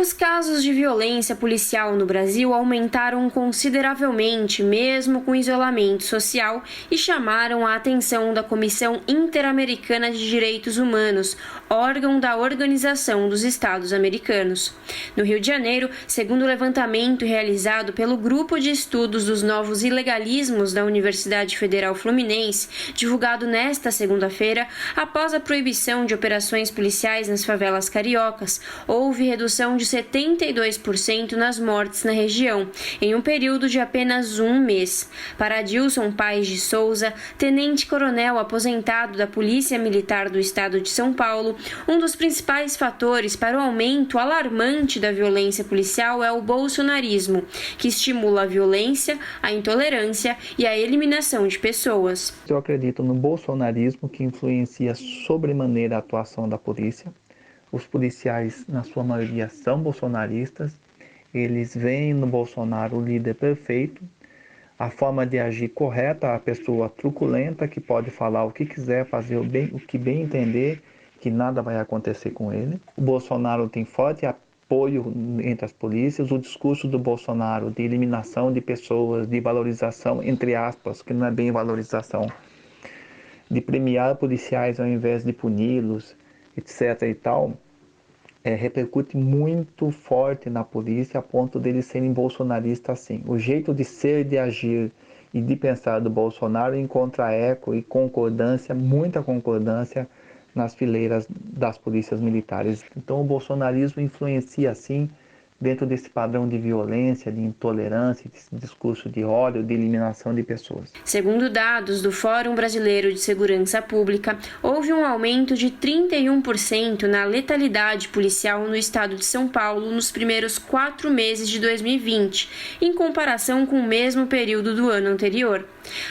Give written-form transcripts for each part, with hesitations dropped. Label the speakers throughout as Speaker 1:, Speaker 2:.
Speaker 1: Os casos de violência policial no Brasil aumentaram consideravelmente, mesmo com isolamento social, e chamaram a atenção da Comissão Interamericana de Direitos Humanos, órgão da Organização dos Estados Americanos. No Rio de Janeiro, segundo o levantamento realizado pelo Grupo de Estudos dos Novos Ilegalismos da Universidade Federal Fluminense, divulgado nesta segunda-feira, após a proibição de operações policiais nas favelas cariocas, houve redução de 72% nas mortes na região, em um período de apenas um mês. Para Adilson Paes de Souza, tenente-coronel aposentado da Polícia Militar do Estado de São Paulo, um dos principais fatores para o aumento alarmante da violência policial é o bolsonarismo, que estimula a violência, a intolerância e a eliminação de pessoas.
Speaker 2: Eu acredito no bolsonarismo, que influencia sobremaneira a atuação da polícia. Os policiais, na sua maioria, são bolsonaristas. Eles veem no Bolsonaro o líder perfeito, a forma de agir correta, a pessoa truculenta que pode falar o que quiser, fazer o que bem entender, que nada vai acontecer com ele. O Bolsonaro tem forte apoio entre as polícias. O discurso do Bolsonaro de eliminação de pessoas, de valorização, entre aspas, que não é bem valorização, de premiar policiais ao invés de puni-los, etc. e tal, repercute muito forte na polícia, a ponto deles serem bolsonaristas assim. O jeito de ser, de agir e de pensar do Bolsonaro encontra eco e concordância, muita concordância, nas fileiras das polícias militares. Então o bolsonarismo influencia assim, dentro desse padrão de violência, de intolerância, desse discurso de ódio, de eliminação de pessoas.
Speaker 1: Segundo dados do Fórum Brasileiro de Segurança Pública, houve um aumento de 31% na letalidade policial no estado de São Paulo nos primeiros 4 meses de 2020, em comparação com o mesmo período do ano anterior.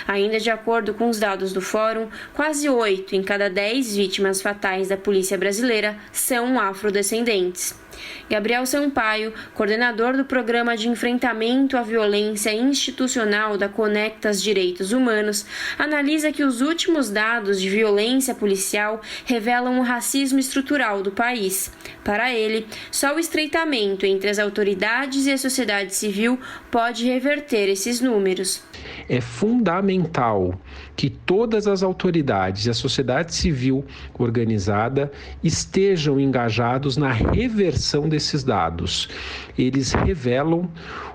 Speaker 1: Ainda de acordo com os dados do Fórum, quase 8 em cada 10 vítimas fatais da polícia brasileira são afrodescendentes. Gabriel Sampaio, coordenador do Programa de Enfrentamento à Violência Institucional da Conectas Direitos Humanos, analisa que os últimos dados de violência policial revelam o racismo estrutural do país. Para ele, só o estreitamento entre as autoridades e a sociedade civil pode reverter esses números.
Speaker 3: É fundamental que todas as autoridades e a sociedade civil organizada estejam engajados na reversão desses dados. Eles revelam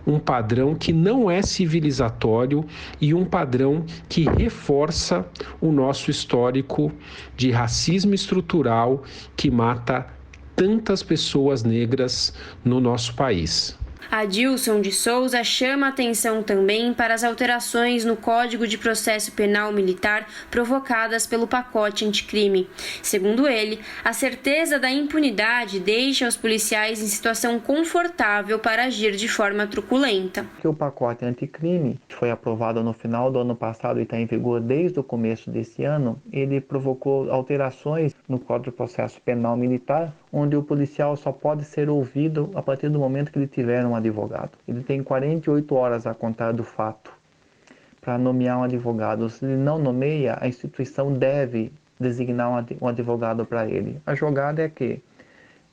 Speaker 3: um padrão que não é civilizatório e um padrão que reforça o nosso histórico de racismo estrutural que mata tantas pessoas negras no nosso país.
Speaker 1: Adilson de Souza chama atenção também para as alterações no Código de Processo Penal Militar provocadas pelo pacote anticrime. Segundo ele, a certeza da impunidade deixa os policiais em situação confortável para agir de forma truculenta.
Speaker 2: O pacote anticrime, que foi aprovado no final do ano passado e está em vigor desde o começo desse ano, ele provocou alterações no Código de Processo Penal Militar, onde o policial só pode ser ouvido a partir do momento que ele tiver um advogado. Ele tem 48 horas a contar do fato para nomear um advogado. Se ele não nomeia, a instituição deve designar um advogado para ele. A jogada é que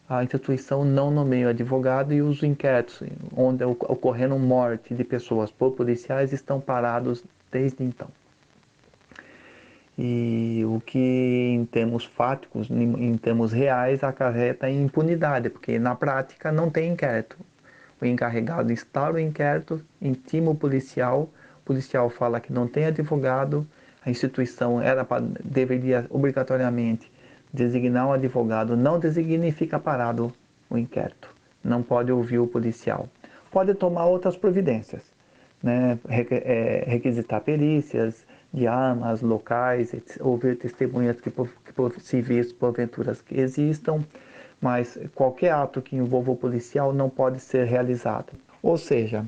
Speaker 2: a instituição não nomeia o advogado e os inquéritos, onde ocorreram morte de pessoas por policiais, estão parados desde então. E o que em termos fáticos, em termos reais, acarreta em impunidade, porque na prática não tem inquérito. O encarregado instaura o inquérito, intima o policial fala que não tem advogado, a instituição deveria obrigatoriamente designar um advogado, não designa e fica parado o inquérito. Não pode ouvir o policial. Pode tomar outras providências, né? Requisitar perícias de armas, locais, ouvir testemunhas civis porventuras que existam, mas qualquer ato que envolva o policial não pode ser realizado. Ou seja,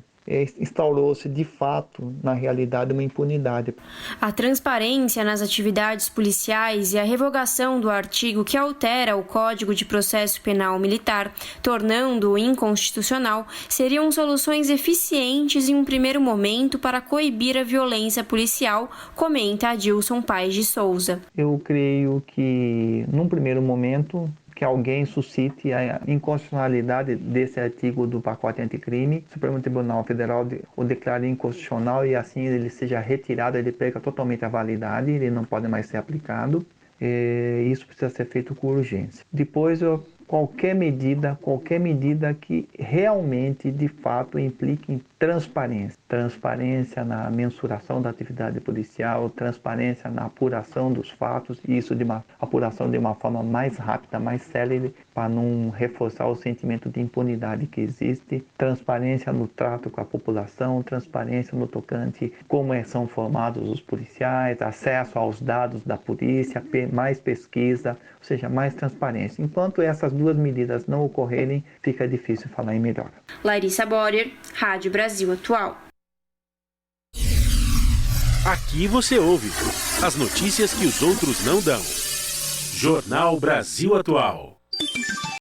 Speaker 2: instaurou-se de fato, na realidade, uma impunidade.
Speaker 1: A transparência nas atividades policiais e a revogação do artigo que altera o Código de Processo Penal Militar, tornando-o inconstitucional, seriam soluções eficientes em um primeiro momento para coibir a violência policial, comenta Adilson Paes de Souza.
Speaker 2: Eu creio que, num primeiro momento, que alguém suscite a inconstitucionalidade desse artigo do pacote anticrime, o Supremo Tribunal Federal o declare inconstitucional e assim ele seja retirado, ele perca totalmente a validade, ele não pode mais ser aplicado. Isso precisa ser feito com urgência. Depois, qualquer medida que realmente, de fato, implique em transparência. Transparência na mensuração da atividade policial, transparência na apuração dos fatos, e isso de uma apuração de uma forma mais rápida, mais célere, para não reforçar o sentimento de impunidade que existe, transparência no trato com a população, transparência no tocante como são formados os policiais, acesso aos dados da polícia, mais pesquisa, ou seja, mais transparência. Enquanto essas duas medidas não ocorrerem, fica difícil falar em melhora.
Speaker 1: Larissa Borer, Rádio Brasil Atual.
Speaker 4: Aqui você ouve as notícias que os outros não dão. Jornal Brasil Atual.